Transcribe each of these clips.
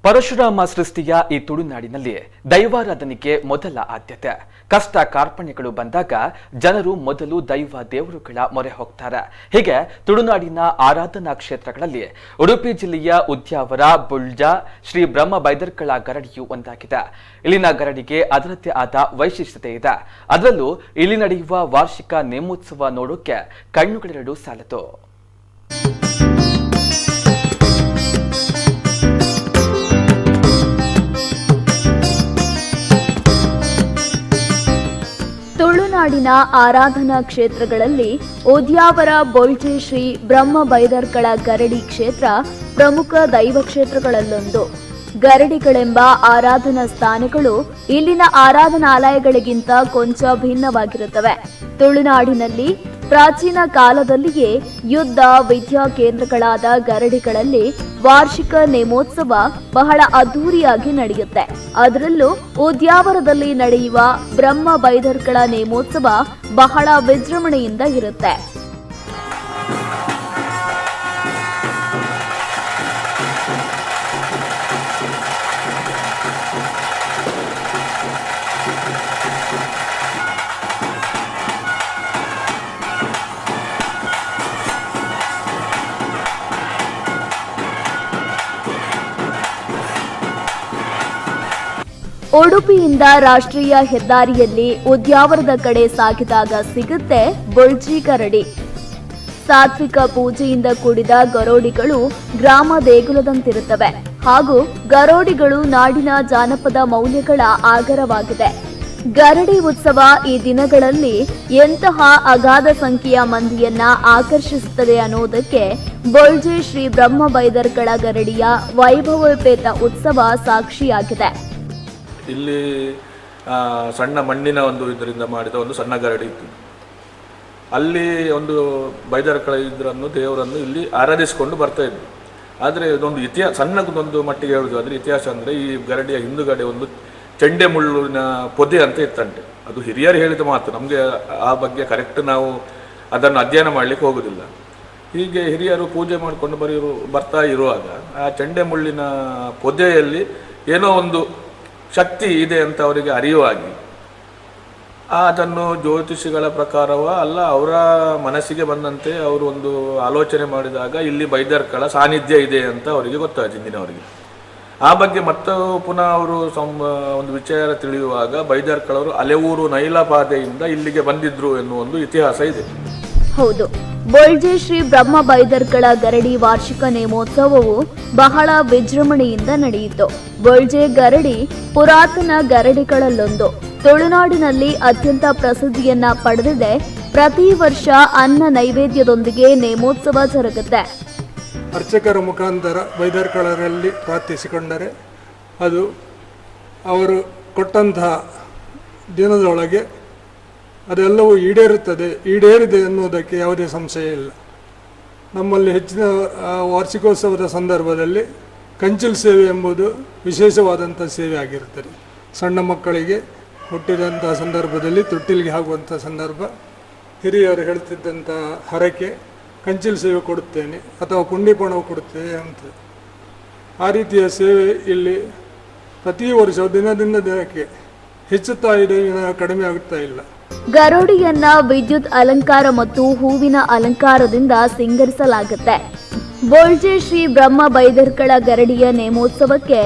ಪರಶುರಾಮ ಸೃಷ್ಟಿಯ ಈ ತುಳುನಾಡಿನಲ್ಲಿ ದೈವಾರಾಧನೆಗೆ ಮೊದಲ ಆದ್ಯತೆ. ಕಷ್ಟ ಕಾರ್ಪಣ್ಯಗಳು ಬಂದಾಗ ಜನರು ಮೊದಲು ದೈವ ದೇವರುಗಳ ಮೊರೆ ಹೋಗ್ತಾರೆ. ಹೀಗೆ ತುಳುನಾಡಿನ ಆರಾಧನಾ ಕ್ಷೇತ್ರಗಳಲ್ಲಿ ಉಡುಪಿ ಜಿಲ್ಲೆಯ ಉದ್ಯಾವರ, ಬುಳ್ಜ, ಶ್ರೀ ಬ್ರಹ್ಮ ಬೈದರ್ಕಳ ಗರಡಿಯು ಒಂದಾಗಿದೆ. ಇಲ್ಲಿನ ಗರಡಿಗೆ ಅದರದ್ದೇ ಆದ ವೈಶಿಷ್ಟ್ಯತೆ ಇದೆ. ಅದರಲ್ಲೂ ಇಲ್ಲಿ ನಡೆಯುವ ವಾರ್ಷಿಕ ನೇಮೋತ್ಸವ ನೋಡೋಕೆ ಕಣ್ಣುಗಳೆರಡು ಸಾಲದು. ತುಳುನಾಡಿನ ಆರಾಧನಾ ಕ್ಷೇತ್ರಗಳಲ್ಲಿ ಉದ್ಯಾವರ, ಬೊಳ್ಜೆ ಶ್ರೀ ಬ್ರಹ್ಮ ಬೈದರ್ಕಳ ಗರಡಿ ಕ್ಷೇತ್ರ ಪ್ರಮುಖ ದೈವ ಕ್ಷೇತ್ರಗಳಲ್ಲೊಂದು. ಗರಡಿಗಳೆಂಬ ಆರಾಧನಾ ಸ್ಥಾನಗಳು ಇಲ್ಲಿನ ಆರಾಧನಾಲಯಗಳಿಗಿಂತ ಕೊಂಚ ಭಿನ್ನವಾಗಿರುತ್ತವೆ. ತುಳುನಾಡಿನಲ್ಲಿ ಪ್ರಾಚೀನ ಕಾಲದಲ್ಲಿಯೇ ಯುದ್ಧ ವಿದ್ಯಾ ಕೇಂದ್ರಗಳಾದ ಗರಡಿಗಳಲ್ಲಿ ವಾರ್ಷಿಕ ನೇಮೋತ್ಸವ ಬಹಳ ಅದ್ಧೂರಿಯಾಗಿ ನಡೆಯುತ್ತೆ. ಅದರಲ್ಲೂ ಉದ್ಯಾವರದಲ್ಲಿ ನಡೆಯುವ ಬ್ರಹ್ಮ ಬೈದರ್ಕಳ ನೇಮೋತ್ಸವ ಬಹಳ ವಿಜೃಂಭಣೆಯಿಂದ ಇರುತ್ತೆ. ಉಡುಪಿಯಿಂದ ರಾಷ್ಟ್ರೀಯ ಹೆದ್ದಾರಿಯಲ್ಲಿ ಉದ್ಯಾವರದ ಕಡೆ ಸಾಗಿದಾಗ ಸಿಗುತ್ತೆ ಬೊಳ್ಜಿ ಗರಡಿ. ಸಾತ್ವಿಕ ಪೂಜೆಯಿಂದ ಕೂಡಿದ ಗರೋಡಿಗಳು ಗ್ರಾಮ ದೇಗುಲದಂತಿರುತ್ತವೆ. ಹಾಗೂ ಗರೋಡಿಗಳು ನಾಡಿನ ಜಾನಪದ ಮೌಲ್ಯಗಳ ಆಗರವಾಗಿದೆ. ಗರಡಿ ಉತ್ಸವ ಈ ದಿನಗಳಲ್ಲಿ ಎಂತಹ ಅಗಾಧ ಸಂಖ್ಯೆಯ ಮಂದಿಯನ್ನ ಆಕರ್ಷಿಸುತ್ತದೆ ಅನ್ನೋದಕ್ಕೆ ಬೊಳ್ಜೆ ಶ್ರೀ ಬ್ರಹ್ಮ ಬೈದರ್ಕಳ ಗರಡಿಯ ವೈಭವೋಪೇತ ಉತ್ಸವ ಸಾಕ್ಷಿಯಾಗಿದೆ. ಇಲ್ಲಿ ಸಣ್ಣ ಮಣ್ಣಿನ ಒಂದು ಇದರಿಂದ ಮಾಡಿದ ಒಂದು ಸಣ್ಣ ಗರಡಿ ಇತ್ತು. ಅಲ್ಲಿ ಒಂದು ಬೈದರ್ಕಳ ಇದರನ್ನು ದೇವರನ್ನು ಇಲ್ಲಿ ಆರಾಧಿಸಿಕೊಂಡು ಬರ್ತಾ ಇದ್ದರು. ಆದರೆ ಇದೊಂದು ಸಣ್ಣದೊಂದು ಮಟ್ಟಿಗೆ ಹೇಳುವುದು ಅದರ ಇತಿಹಾಸ ಅಂದರೆ, ಈ ಗರಡಿಯ ಹಿಂದುಗಡೆ ಒಂದು ಚೆಂಡೆ ಮುಳ್ಳಿನ ಪೊದೆ ಅಂತ ಇತ್ತಂತೆ. ಅದು ಹಿರಿಯರು ಹೇಳಿದ ಮಾತು, ನಮಗೆ ಆ ಬಗ್ಗೆ ಕರೆಕ್ಟ್ ನಾವು ಅದನ್ನು ಅಧ್ಯಯನ ಮಾಡಲಿಕ್ಕೆ ಹೋಗೋದಿಲ್ಲ. ಹೀಗೆ ಹಿರಿಯರು ಪೂಜೆ ಮಾಡಿಕೊಂಡು ಬರ್ತಾ ಇರುವಾಗ ಆ ಚೆಂಡೆ ಮುಳ್ಳಿನ ಪೊದೆಯಲ್ಲಿ ಏನೋ ಒಂದು ಶಕ್ತಿ ಇದೆ ಅಂತ ಅವರಿಗೆ ಅರಿವಾಗಿ ಅದನ್ನು ಜ್ಯೋತಿಷಿಗಳ ಪ್ರಕಾರವ ಅಲ್ಲ, ಅವರ ಮನಸ್ಸಿಗೆ ಬಂದಂತೆ ಅವರು ಒಂದು ಆಲೋಚನೆ ಮಾಡಿದಾಗ ಇಲ್ಲಿ ಬೈದರ್ಕಳ ಸಾನ್ನಿಧ್ಯ ಇದೆ ಅಂತ ಅವರಿಗೆ ಗೊತ್ತಾಯ್ತು ಹಿಂದಿನವರಿಗೆ. ಆ ಬಗ್ಗೆ ಮತ್ತೆ ಪುನಃ ಅವರು ಒಂದು ವಿಚಾರ ತಿಳಿಯುವಾಗ ಬೈದರ್ಕಳವರು ಅಲೆಯೂರು ನೈಲಪಾದೆಯಿಂದ ಇಲ್ಲಿಗೆ ಬಂದಿದ್ರು ಎನ್ನುವ ಒಂದು ಇತಿಹಾಸ ಇದೆ. ಹೌದು, ಬೊಳ್ಜೆ ಶ್ರೀ ಬ್ರಹ್ಮ ಬೈದರ್ಕಳ ಗರಡಿ ವಾರ್ಷಿಕ ನೇಮೋತ್ಸವವು ಬಹಳ ವಿಜೃಂಭಣೆಯಿಂದ ನಡೆಯಿತು. ಬೊಳ್ಜೆ ಗರಡಿ ಪುರಾತನ ಗರಡಿಗಳಲ್ಲೊಂದು. ತುಳುನಾಡಿನಲ್ಲಿ ಅತ್ಯಂತ ಪ್ರಸಿದ್ಧಿಯನ್ನ ಪಡೆದಿದೆ. ಪ್ರತಿ ವರ್ಷ ಅನ್ನ ನೈವೇದ್ಯದೊಂದಿಗೆ ನೇಮೋತ್ಸವ ಜರುಗುತ್ತೆ. ಅರ್ಚಕರ ಮುಖಾಂತರ ಬೈದರ್ಕಳರಲ್ಲಿ ಪ್ರಾರ್ಥಿಸಿಕೊಂಡರೆ ಅದು ಅವರು ಕೊಟ್ಟಂತಹ ದಿನದೊಳಗೆ ಅದೆಲ್ಲವೂ ಈಡೇರಿದೆ ಎನ್ನುವುದಕ್ಕೆ ಯಾವುದೇ ಸಂಶಯ ಇಲ್ಲ. ನಮ್ಮಲ್ಲಿ ಹೆಚ್ಚಿನ ವಾರ್ಷಿಕೋತ್ಸವದ ಸಂದರ್ಭದಲ್ಲಿ ಕಂಚಿಲ್ ಸೇವೆ ಎಂಬುದು ವಿಶೇಷವಾದಂಥ ಸೇವೆ ಆಗಿರುತ್ತದೆ. ಸಣ್ಣ ಮಕ್ಕಳಿಗೆ ಹುಟ್ಟಿದಂಥ ಸಂದರ್ಭದಲ್ಲಿ ತೊಟ್ಟಿಲಿಗೆ ಆಗುವಂಥ ಸಂದರ್ಭ, ಹಿರಿಯರು ಹೇಳ್ತಿದ್ದಂಥ ಹರಕೆ ಕಂಚಿಲ್ ಸೇವೆ ಕೊಡುತ್ತೇನೆ ಅಥವಾ ಪುಂಡಿಪಣವು ಕೊಡುತ್ತೇನೆ ಅಂತ. ಆ ರೀತಿಯ ಸೇವೆ ಇಲ್ಲಿ ಪ್ರತಿ ವರ್ಷ ದಿನದಿಂದ ದಿನಕ್ಕೆ ಹೆಚ್ಚುತ್ತಾ ಇದೆ, ಕಡಿಮೆ ಆಗುತ್ತಾ ಇಲ್ಲ. ಗರೋಡಿಯನ್ನ ವಿದ್ಯುತ್ ಅಲಂಕಾರ ಮತ್ತು ಹೂವಿನ ಅಲಂಕಾರದಿಂದ ಸಿಂಗರಿಸಲಾಗುತ್ತೆ. ಬೊಳ್ಜೆ ಶ್ರೀ ಬ್ರಹ್ಮ ಬೈದರ್ಕಳ ಗರಡಿಯ ನೇಮೋತ್ಸವಕ್ಕೆ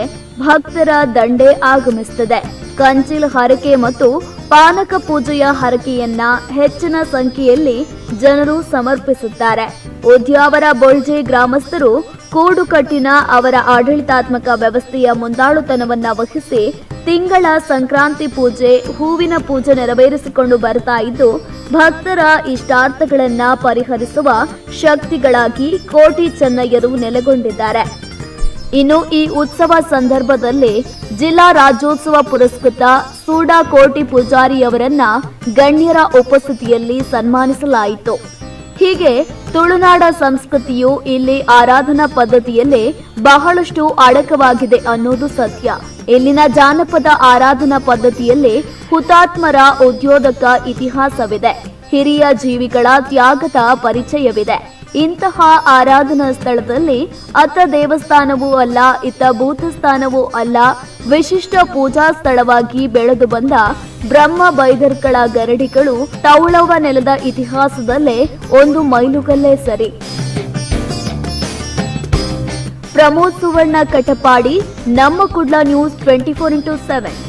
ಭಕ್ತರ ದಂಡೇ ಆಗಮಿಸುತ್ತದೆ. ಕಂಚಿಲ್ ಹರಕೆ ಮತ್ತು ಪಾನಕ ಪೂಜೆಯ ಹರಕೆಯನ್ನ ಹೆಚ್ಚಿನ ಸಂಖ್ಯೆಯಲ್ಲಿ ಜನರು ಸಮರ್ಪಿಸುತ್ತಾರೆ. ಉದ್ಯಾವರ ಬೊಳ್ಜೆ ಗ್ರಾಮಸ್ಥರು ಕೂಡುಕಟ್ಟಿನ ಅವರ ಆಡಳಿತಾತ್ಮಕ ವ್ಯವಸ್ಥೆಯ ಮುಂದಾಳುತನವನ್ನ ವಹಿಸಿ ತಿಂಗಳ ಸಂಕ್ರಾಂತಿ ಪೂಜೆ, ಹೂವಿನ ಪೂಜೆ ನೆರವೇರಿಸಿಕೊಂಡು ಬರ್ತಾ ಇದ್ದು, ಭಕ್ತರ ಇಷ್ಟಾರ್ಥಗಳನ್ನ ಪರಿಹರಿಸುವ ಶಕ್ತಿಗಳಾಗಿ ಕೋಟಿ ಚೆನ್ನಯ್ಯರು ನೆಲೆಗೊಂಡಿದ್ದಾರೆ. ಇನ್ನು ಈ ಉತ್ಸವ ಸಂದರ್ಭದಲ್ಲಿ ಜಿಲ್ಲಾ ರಾಜ್ಯೋತ್ಸವ ಪುರಸ್ಕೃತ ಸೂಡಾ ಕೋಟಿ ಪೂಜಾರಿಯವರನ್ನ ಗಣ್ಯರ ಉಪಸ್ಥಿತಿಯಲ್ಲಿ ಸನ್ಮಾನಿಸಲಾಯಿತು. ಹೀಗೆ ತುಳುನಾಡ ಸಂಸ್ಕೃತಿಯು ಇಲ್ಲಿ ಆರಾಧನಾ ಪದ್ಧತಿಯಲ್ಲಿ ಬಹಳಷ್ಟು ಅಡಕವಾಗಿದೆ ಅನ್ನೋದು ಸತ್ಯ. ಇಲ್ಲಿನ ಜಾನಪದ ಆರಾಧನಾ ಪದ್ಧತಿಯಲ್ಲಿ ಹುತಾತ್ಮರ ಉದ್ಯೋದಕ ಇತಿಹಾಸವಿದೆ. ಹಿರಿಯ ಜೀವಿಗಳ ತ್ಯಾಗದ ಪರಿಚಯವಿದೆ. ಇಂತಹ ಆರಾಧನಾ ಸ್ಥಳದಲ್ಲಿ ಅತ್ತ ದೇವಸ್ಥಾನವೂ ಅಲ್ಲ, ಇತ್ತ ಭೂತಸ್ಥಾನವೂ ಅಲ್ಲ, ವಿಶಿಷ್ಟ ಪೂಜಾ ಸ್ಥಳವಾಗಿ ಬೆಳೆದು ಬಂದ ಬ್ರಹ್ಮ ಬೈದರ್ಕಳ ಗರಡಿಗಳು ತೌಳವ ನೆಲದ ಇತಿಹಾಸದಲ್ಲೇ ಒಂದು ಮೈಲುಗಲ್ಲೇ ಸರಿ. ಪ್ರಮೋದ್ ಸುವರ್ಣ ಕಟಪಾಡಿ, ನಮ್ಮ ಕುಡ್ಲ ನ್ಯೂಸ್ 24x7.